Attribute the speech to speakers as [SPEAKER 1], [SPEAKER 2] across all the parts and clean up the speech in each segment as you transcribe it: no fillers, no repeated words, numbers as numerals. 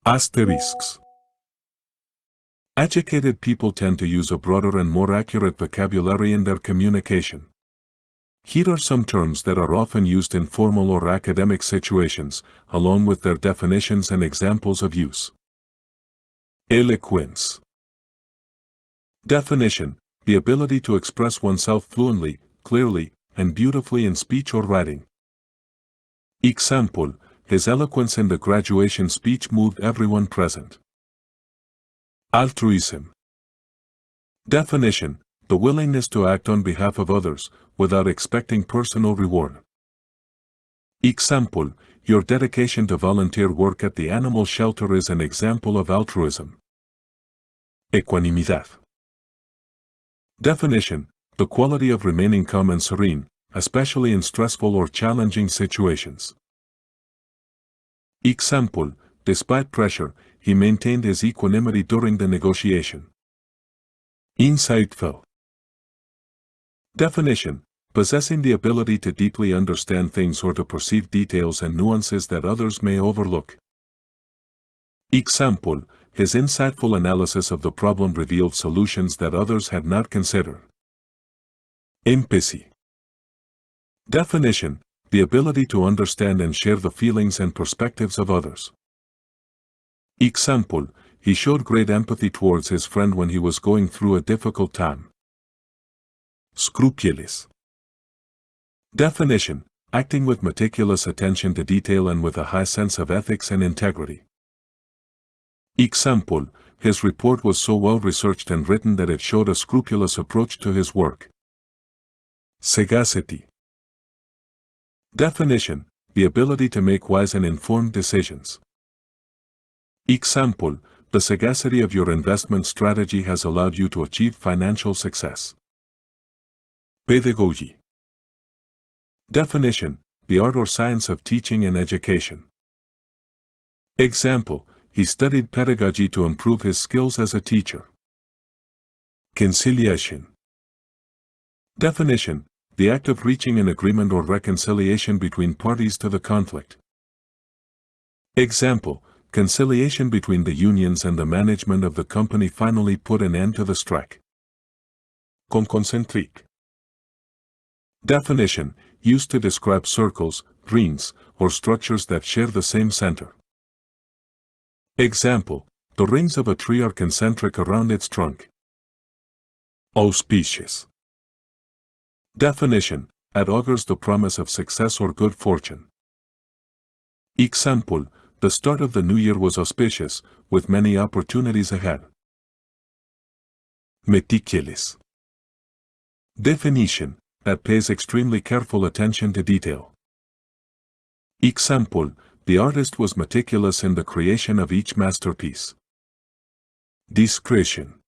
[SPEAKER 1] Asterisks. Educated people tend to use a broader and more accurate vocabulary in their communication. Here are some terms that are often used in formal or academic situations, along with their definitions and examples of use. Eloquence. Definition: the ability to express oneself fluently, clearly, and beautifully in speech or writing. Example: his eloquence in the graduation speech moved everyone present. Altruism. Definition: the willingness to act on behalf of others, without expecting personal reward. Example: your dedication to volunteer work at the animal shelter is an example of altruism. Equanimidad. Definition: the quality of remaining calm and serene, especially in stressful or challenging situations. Example: despite pressure, he maintained his equanimity during the negotiation. Insightful. Definition: possessing the ability to deeply understand things or to perceive details and nuances that others may overlook. Example: his insightful analysis of the problem revealed solutions that others had not considered. Empathy. Definition: the ability to understand and share the feelings and perspectives of others. Example: he showed great empathy towards his friend when he was going through a difficult time. Scrupulous. Definition: acting with meticulous attention to detail and with a high sense of ethics and integrity. Example: his report was so well researched and written that it showed a scrupulous approach to his work. Sagacity. Definition: the ability to make wise and informed decisions. Example: the sagacity of your investment strategy has allowed you to achieve financial success. Pedagogy. Definition: the art or science of teaching and education. Example: he studied pedagogy to improve his skills as a teacher. Conciliation. Definition: the act of reaching an agreement or reconciliation between parties to the conflict. Example: conciliation between the unions and the management of the company finally put an end to the strike. Concentric. Definition: used to describe circles, rings, or structures that share the same center. Example: the rings of a tree are concentric around its trunk. Auspicious. Definition: it augurs the promise of success or good fortune. Example: the start of the new year was auspicious, with many opportunities ahead. Meticulous. Definition: that pays extremely careful attention to detail. Example: the artist was meticulous in the creation of each masterpiece. Discretion.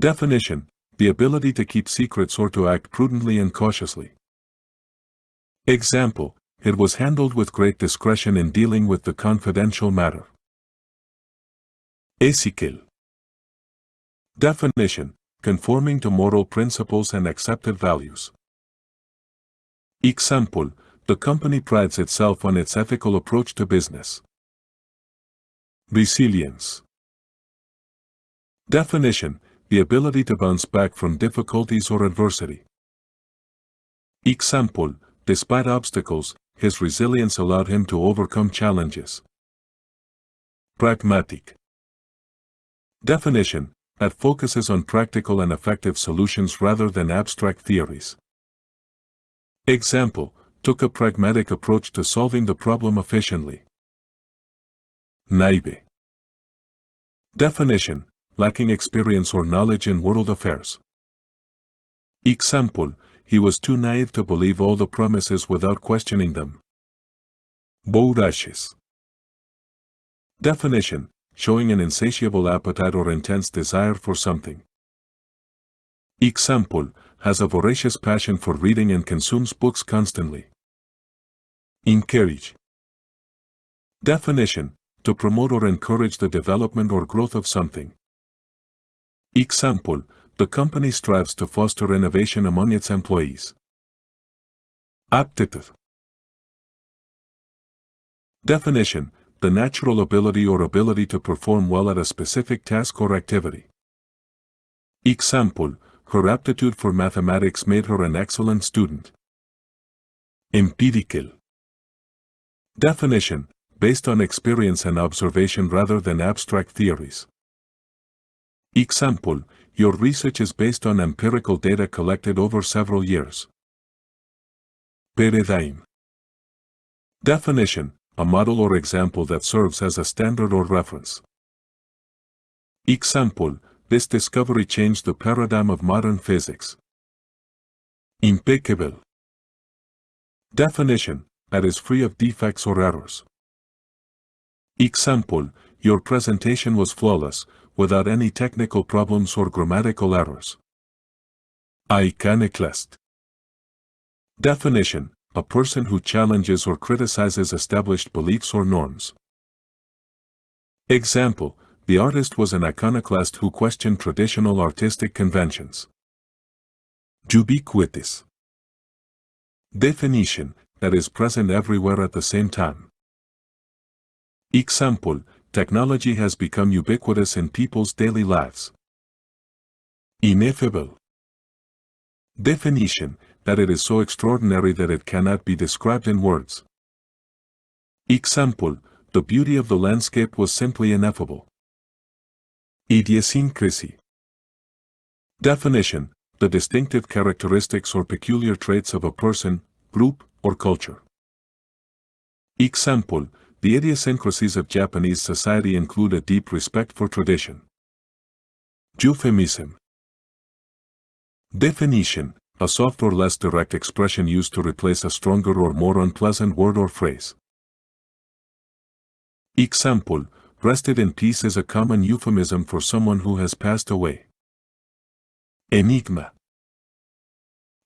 [SPEAKER 1] Definition: the ability to keep secrets or to act prudently and cautiously. Example: it was handled with great discretion in dealing with the confidential matter. Ethical. Definition: conforming to moral principles and accepted values. Example: the company prides itself on its ethical approach to business. Resilience. Definition: the ability to bounce back from difficulties or adversity. Example: despite obstacles, his resilience allowed him to overcome challenges. Pragmatic. Definition: it focuses on practical and effective solutions rather than abstract theories. Example: took a pragmatic approach to solving the problem efficiently. Naive. Definition: lacking experience or knowledge in world affairs. Example: he was too naive to believe all the promises without questioning them. Voracious. Definition: showing an insatiable appetite or intense desire for something. Example: has a voracious passion for reading and consumes books constantly. Encourage. Definition: to promote or encourage the development or growth of something. Example: the company strives to foster innovation among its employees. Aptitude. Definition: the natural ability or ability to perform well at a specific task or activity. Example, her aptitude for mathematics made her an excellent student. Empirical. Definition, based on experience and observation rather than abstract theories. Example, your research is based on empirical data collected over several years. Paradigm. Definition, a model or example that serves as a standard or reference. Example, this discovery changed the paradigm of modern physics. Impeccable. Definition, that is free of defects or errors. Example, your presentation was flawless, without any technical problems or grammatical errors. Iconoclast. Definition, a person who challenges or criticizes established beliefs or norms. Example, the artist was an iconoclast who questioned traditional artistic conventions. Ubiquitous. Definition, that is present everywhere at the same time. Example, technology has become ubiquitous in people's daily lives. Ineffable. Definition, that it is so extraordinary that it cannot be described in words. Example, the beauty of the landscape was simply ineffable. Idiosyncrasy. Definition, the distinctive characteristics or peculiar traits of a person, group, or culture. Example, the idiosyncrasies of Japanese society include a deep respect for tradition. Euphemism. Definition, a soft or less direct expression used to replace a stronger or more unpleasant word or phrase. Example, rested in peace is a common euphemism for someone who has passed away. Enigma.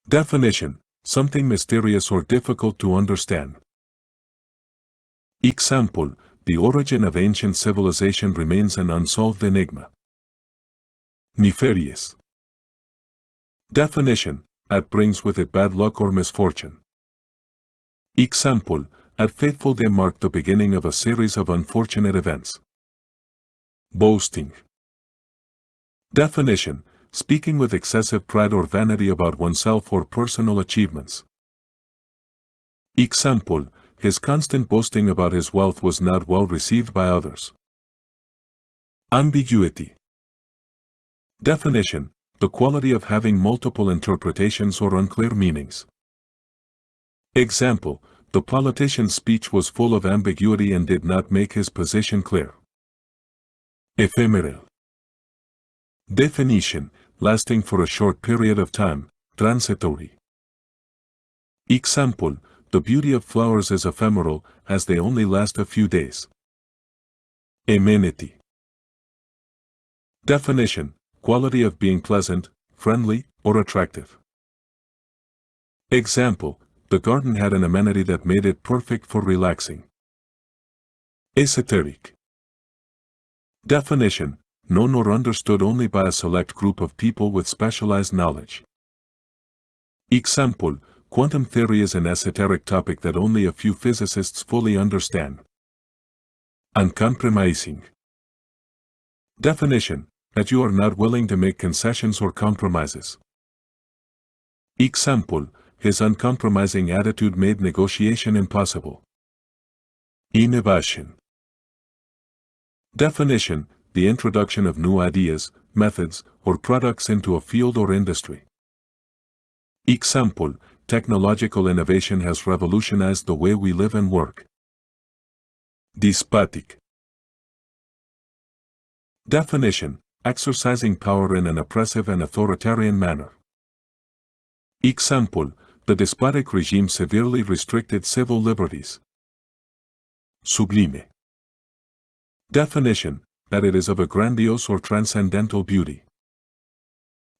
[SPEAKER 1] Definition, something mysterious or difficult to understand. Example, the origin of ancient civilization remains an unsolved enigma. Nefarious. Definition, that brings with it bad luck or misfortune. Example, a fateful day marked the beginning of a series of unfortunate events. Boasting. Definition, speaking with excessive pride or vanity about oneself or personal achievements. Example, his constant boasting about his wealth was not well received by others. Ambiguity. Definition, the quality of having multiple interpretations or unclear meanings. Example, the politician's speech was full of ambiguity and did not make his position clear. Ephemeral. Definition, lasting for a short period of time, transitory. Example, the beauty of flowers is ephemeral, as they only last a few days. Amenity. Definition, quality of being pleasant, friendly, or attractive. Example, the garden had an amenity that made it perfect for relaxing. Esoteric. Definition, known or understood only by a select group of people with specialized knowledge. Example, quantum theory is an esoteric topic that only a few physicists fully understand. Uncompromising. Definition, that you are not willing to make concessions or compromises. Example, his uncompromising attitude made negotiation impossible. Innovation. Definition, the introduction of new ideas, methods, or products into a field or industry. Example, technological innovation has revolutionized the way we live and work. Despotic. Definition, exercising power in an oppressive and authoritarian manner. Example, the despotic regime severely restricted civil liberties. Sublime. Definition, that it is of a grandiose or transcendental beauty.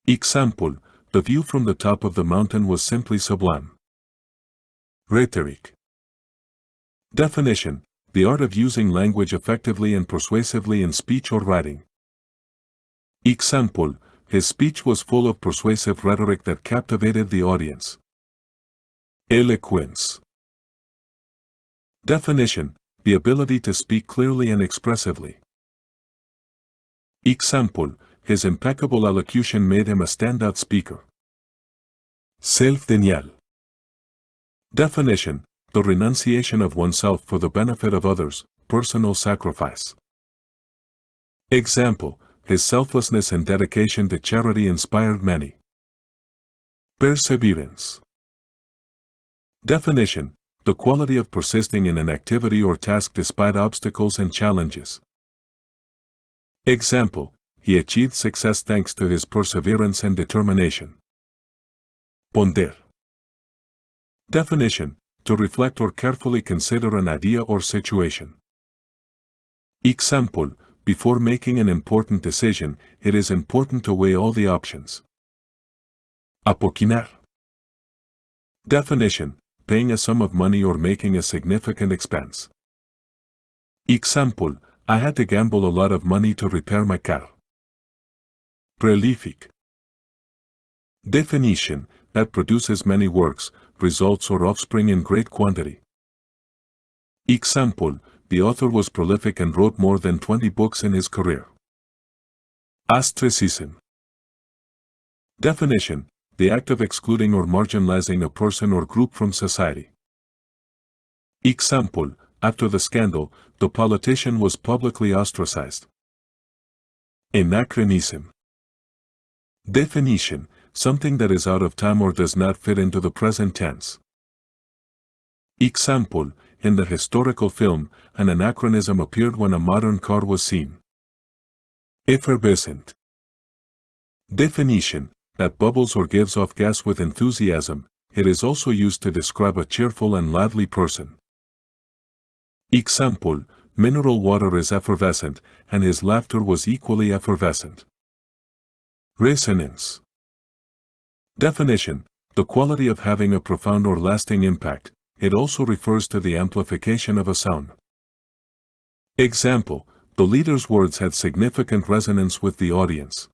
[SPEAKER 1] Example, the view from the top of the mountain was simply sublime. Rhetoric. Definition, the art of using language effectively and persuasively in speech or writing. Example, his speech was full of persuasive rhetoric that captivated the audience. Eloquence. Definition, the ability to speak clearly and expressively. Example, his impeccable elocution made him a standout speaker. Self-denial. Definition, the renunciation of oneself for the benefit of others, personal sacrifice. Example, his selflessness and dedication to charity inspired many. Perseverance. Definition, the quality of persisting in an activity or task despite obstacles and challenges. Example, he achieved success thanks to his perseverance and determination. Ponder. Definition, to reflect or carefully consider an idea or situation. Example, before making an important decision, it is important to weigh all the options. Apoquinar. Definition, paying a sum of money or making a significant expense. Example, I had to gamble a lot of money to repair my car. Prolific. Definition, that produces many works, results or offspring in great quantity. Example, the author was prolific and wrote more than 20 books in his career. Ostracism. Definition, the act of excluding or marginalizing a person or group from society. Example, after the scandal, the politician was publicly ostracized. Anachronism. Definition, something that is out of time or does not fit into the present tense. Example, in the historical film, an anachronism appeared when a modern car was seen. Effervescent. Definition, that bubbles or gives off gas with enthusiasm. It is also used to describe a cheerful and lively person. Example, mineral water is effervescent, and his laughter was equally effervescent. Resonance. Definition, the quality of having a profound or lasting impact. It also refers to the amplification of a sound. Example, the leader's words had significant resonance with the audience.